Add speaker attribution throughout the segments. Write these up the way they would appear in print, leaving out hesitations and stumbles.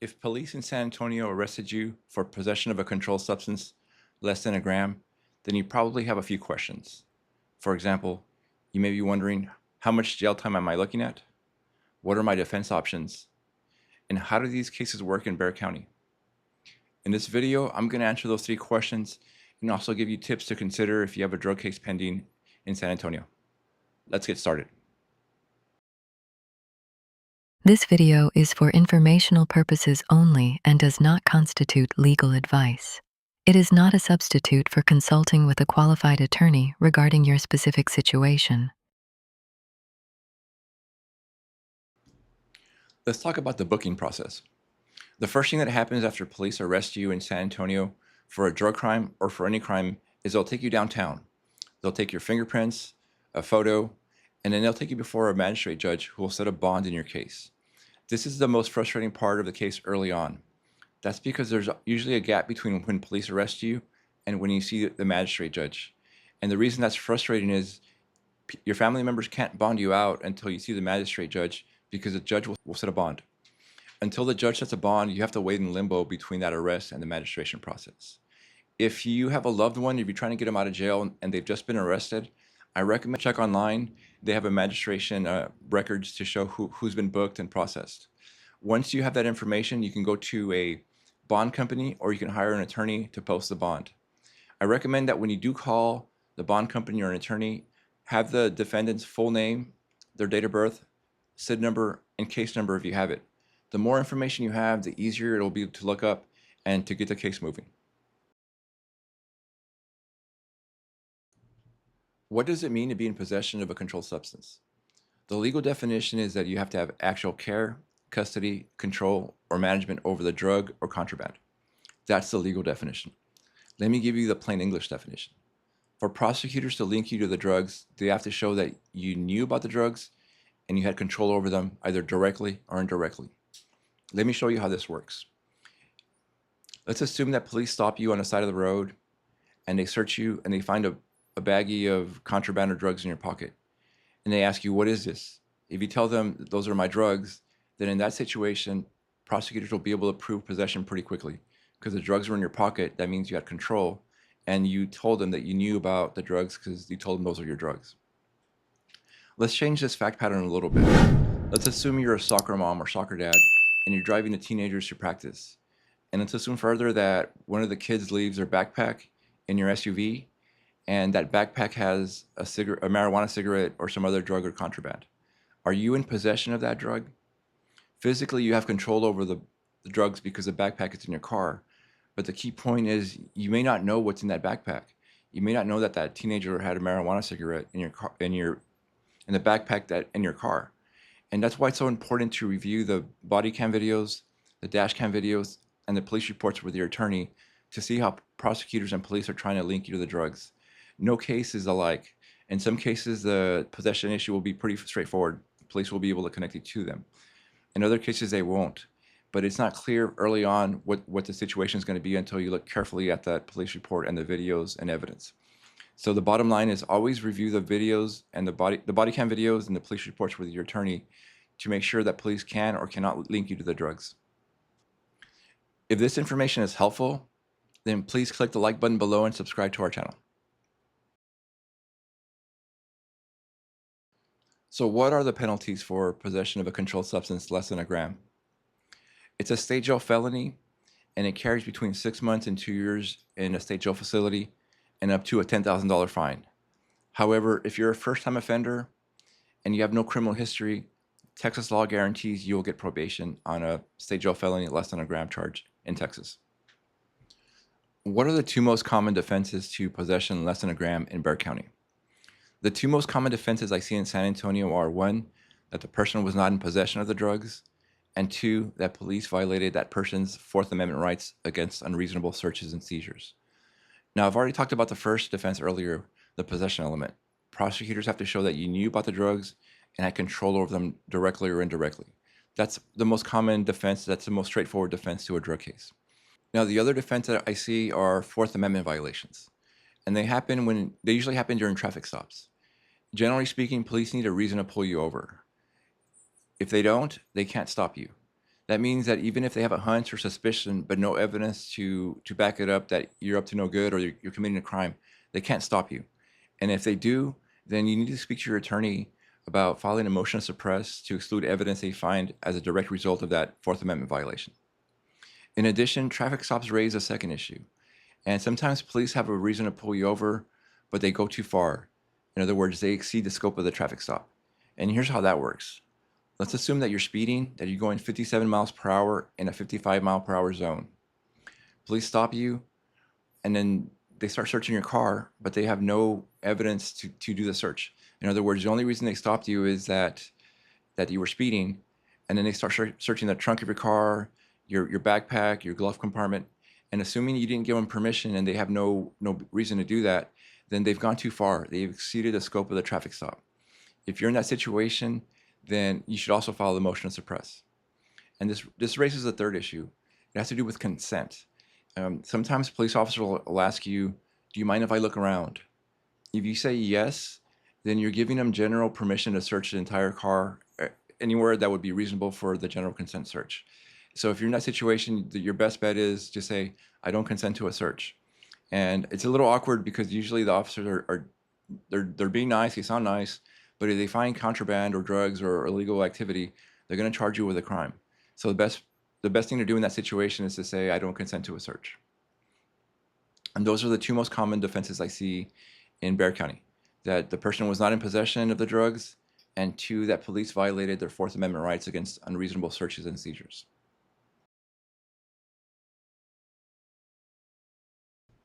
Speaker 1: If police in San Antonio arrested you for possession of a controlled substance less than a gram, then you probably have a few questions. For example, you may be wondering, how much jail time am I looking at? What are my defense options? And how do these cases work in Bexar County? In this video, I'm going to answer those three questions and also give you tips to consider if you have a drug case pending in San Antonio. Let's get started.
Speaker 2: This video is for informational purposes only and does not constitute legal advice. It is not a substitute for consulting with a qualified attorney regarding your specific situation.
Speaker 1: Let's talk about the booking process. The first thing that happens after police arrest you in San Antonio for a drug crime or for any crime is they'll take you downtown. They'll take your fingerprints, a photo, and then they'll take you before a magistrate judge who will set a bond in your case. This is the most frustrating part of the case early on. That's because there's usually a gap between when police arrest you and when you see the magistrate judge. And the reason that's frustrating is your family members can't bond you out until you see the magistrate judge because the judge will set a bond. Until the judge sets a bond, you have to wait in limbo between that arrest and the magistration process. If you have a loved one, if you're trying to get them out of jail and they've just been arrested, I recommend check online. They have a magistration records to show who's been booked and processed. Once you have that information, you can go to a bond company or you can hire an attorney to post the bond. I recommend that when you do call the bond company or an attorney, have the defendant's full name, their date of birth, SID number, and case number if you have it. The more information you have, the easier it'll be to look up and to get the case moving. What does it mean to be in possession of a controlled substance? The legal definition is that you have to have actual care, custody, control, or management over the drug or contraband. That's the legal definition. Let me give you the plain English definition. For prosecutors to link you to the drugs, they have to show that you knew about the drugs and you had control over them either directly or indirectly. Let me show you how this works. Let's assume that police stop you on the side of the road and they search you and they find a baggie of contraband or drugs in your pocket. And they ask you, what is this? If you tell them those are my drugs, then in that situation, prosecutors will be able to prove possession pretty quickly because the drugs were in your pocket. That means you had control and you told them that you knew about the drugs because you told them those are your drugs. Let's change this fact pattern a little bit. Let's assume you're a soccer mom or soccer dad and you're driving the teenagers to practice. And let's assume further that one of the kids leaves their backpack in your SUV and that backpack has a marijuana cigarette or some other drug or contraband. Are you in possession of that drug? Physically, you have control over the drugs because the backpack is in your car. But the key point is you may not know what's in that backpack. You may not know that that teenager had a marijuana cigarette in your car, in the backpack that in your car. And that's why it's so important to review the body cam videos, the dash cam videos, and the police reports with your attorney to see how prosecutors and police are trying to link you to the drugs. No case is alike. In some cases, the possession issue will be pretty straightforward. Police will be able to connect you to them. In other cases, they won't. But it's not clear early on what the situation is going to be until you look carefully at that police report and the videos and evidence. So the bottom line is always review the videos and the body cam videos and the police reports with your attorney to make sure that police can or cannot link you to the drugs. If this information is helpful, then please click the like button below and subscribe to our channel. So what are the penalties for possession of a controlled substance less than a gram? It's a state jail felony, and it carries between 6 months and 2 years in a state jail facility and up to a $10,000 fine. However, if you're a first-time offender and you have no criminal history, Texas law guarantees you'll get probation on a state jail felony less than a gram charge in Texas. What are the two most common defenses to possession less than a gram in Bexar County? The two most common defenses I see in San Antonio are one, that the person was not in possession of the drugs, and two, that police violated that person's Fourth Amendment rights against unreasonable searches and seizures. Now, I've already talked about the first defense earlier, the possession element. Prosecutors have to show that you knew about the drugs and had control over them directly or indirectly. That's the most common defense. That's the most straightforward defense to a drug case. Now, the other defense that I see are Fourth Amendment violations. And they usually happen during traffic stops. Generally speaking, police need a reason to pull you over. If they don't, they can't stop you. That means that even if they have a hunch or suspicion, but no evidence to back it up that you're up to no good or you're committing a crime, they can't stop you. And if they do, then you need to speak to your attorney about filing a motion to suppress to exclude evidence they find as a direct result of that Fourth Amendment violation. In addition, traffic stops raise a second issue. And sometimes police have a reason to pull you over, but they go too far. In other words, they exceed the scope of the traffic stop. And here's how that works. Let's assume that you're speeding, that you're going 57 miles per hour in a 55 mile per hour zone. Police stop you, and then they start searching your car, but they have no evidence to do the search. In other words, the only reason they stopped you is that you were speeding, and then they start searching the trunk of your car, your backpack, your glove compartment, and assuming you didn't give them permission and they have no reason to do that, then they've gone too far. They've exceeded the scope of the traffic stop. If you're in that situation, then you should also file the motion to suppress. And this raises a third issue. It has to do with consent. Sometimes police officers will ask you, do you mind if I look around? If you say yes, then you're giving them general permission to search the entire car, anywhere that would be reasonable for the general consent search. So if you're in that situation, your best bet is to say, I don't consent to a search. And it's a little awkward because usually the officers they're being nice, they sound nice, but if they find contraband or drugs or illegal activity, they're going to charge you with a crime. So the best thing to do in that situation is to say, I don't consent to a search. And those are the two most common defenses I see in Bexar County, that the person was not in possession of the drugs, and two, that police violated their Fourth Amendment rights against unreasonable searches and seizures.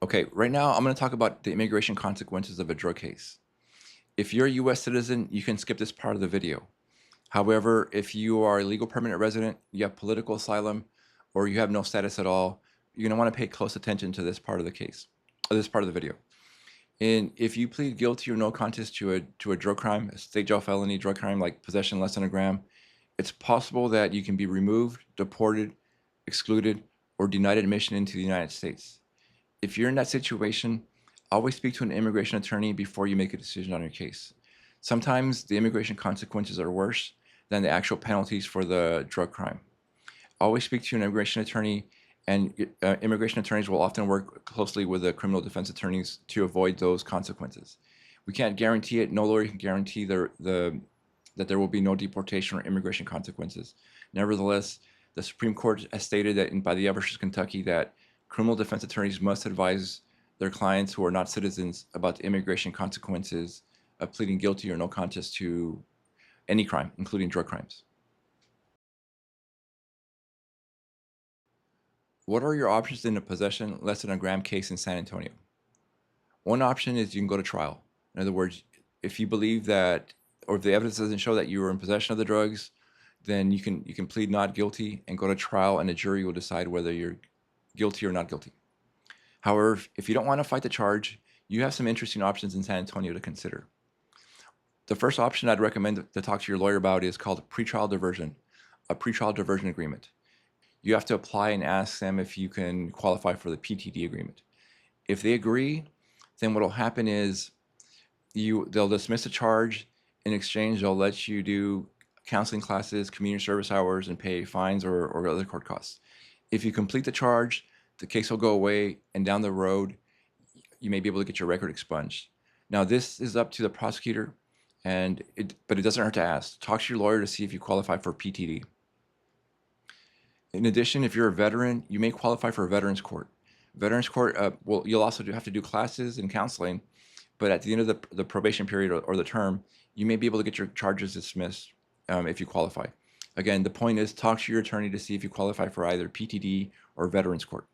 Speaker 1: Okay, right now I'm going to talk about the immigration consequences of a drug case. If you're a US citizen, you can skip this part of the video. However, if you are a legal permanent resident, you have political asylum, or you have no status at all, you're going to want to pay close attention to this part of the case, or this part of the video. And if you plead guilty or no contest to a drug crime, a state jail felony drug crime like possession less than a gram, it's possible that you can be removed, deported, excluded, or denied admission into the United States. If you're in that situation, always speak to an immigration attorney before you make a decision on your case. Sometimes the immigration consequences are worse than the actual penalties for the drug crime. Always speak to an immigration attorney, and immigration attorneys will often work closely with the criminal defense attorneys to avoid those consequences. We can't guarantee it. No lawyer can guarantee that there will be no deportation or immigration consequences. Nevertheless, the Supreme Court has stated that by the versus Kentucky that criminal defense attorneys must advise their clients who are not citizens about the immigration consequences of pleading guilty or no contest to any crime, including drug crimes. What are your options in a possession less than a gram case in San Antonio? One option is you can go to trial. In other words, if you believe that, or if the evidence doesn't show that you were in possession of the drugs, then you can plead not guilty and go to trial, and the jury will decide whether you're guilty or not guilty. However, if you don't want to fight the charge, you have some interesting options in San Antonio to consider. The first option I'd recommend to talk to your lawyer about is called pretrial diversion, a pretrial diversion agreement. You have to apply and ask them if you can qualify for the PTD agreement. If they agree, then what will happen is they'll dismiss the charge. In exchange, they'll let you do counseling classes, community service hours, and pay fines or other court costs. If you complete the charge, the case will go away, and down the road, you may be able to get your record expunged. Now, this is up to the prosecutor, but it doesn't hurt to ask. Talk to your lawyer to see if you qualify for PTD. In addition, if you're a veteran, you may qualify for a veterans court. Veterans court, you'll also have to do classes and counseling, but at the end of the probation period or the term, you may be able to get your charges dismissed if you qualify. Again, the point is talk to your attorney to see if you qualify for either PTD or veterans court.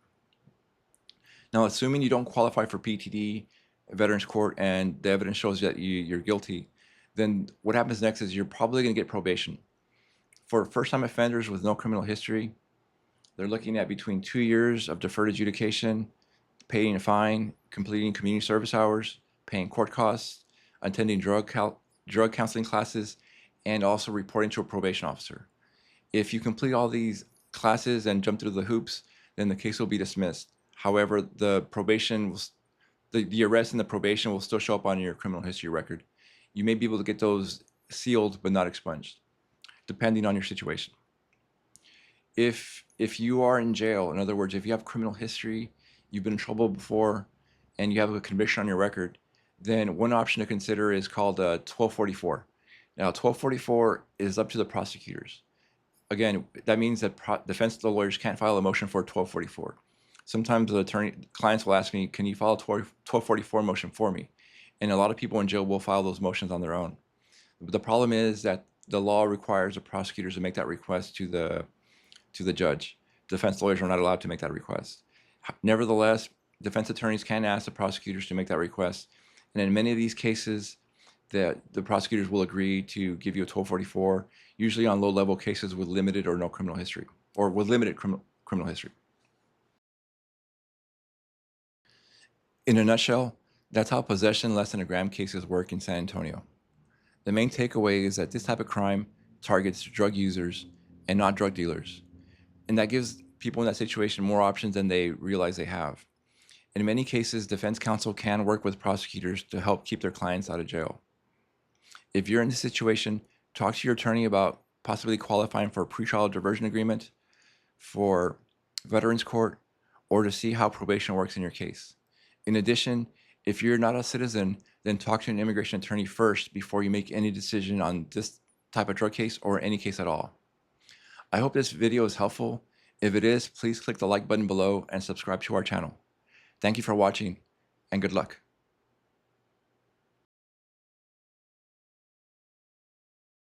Speaker 1: Now, assuming you don't qualify for PTD, veterans court, and the evidence shows that you're guilty, then what happens next is you're probably going to get probation. For first-time offenders with no criminal history, they're looking at between 2 years of deferred adjudication, paying a fine, completing community service hours, paying court costs, attending drug counseling classes, and also reporting to a probation officer. If you complete all these classes and jump through the hoops, then the case will be dismissed. However, the arrest and the probation will still show up on your criminal history record. You may be able to get those sealed but not expunged, depending on your situation. If you are in jail, in other words, if you have criminal history, you've been in trouble before, and you have a conviction on your record, then one option to consider is called 1244. Now, 1244 is up to the prosecutors. Again, that means that defense lawyers can't file a motion for 1244. Sometimes the clients will ask me, can you file a 1244 motion for me? And a lot of people in jail will file those motions on their own. But the problem is that the law requires the prosecutors to make that request to the judge. Defense lawyers are not allowed to make that request. Nevertheless, defense attorneys can ask the prosecutors to make that request. And in many of these cases, the prosecutors will agree to give you a 1244, usually on low-level cases with limited or no criminal history, or with limited criminal history. In a nutshell, that's how possession less than a gram cases work in San Antonio. The main takeaway is that this type of crime targets drug users and not drug dealers. And that gives people in that situation more options than they realize they have. In many cases, defense counsel can work with prosecutors to help keep their clients out of jail. If you're in this situation, talk to your attorney about possibly qualifying for a pretrial diversion agreement, for veterans court, or to see how probation works in your case. In addition, if you're not a citizen, then talk to an immigration attorney first before you make any decision on this type of drug case or any case at all. I hope this video is helpful. If it is, please click the like button below and subscribe to our channel. Thank you for watching, and good luck.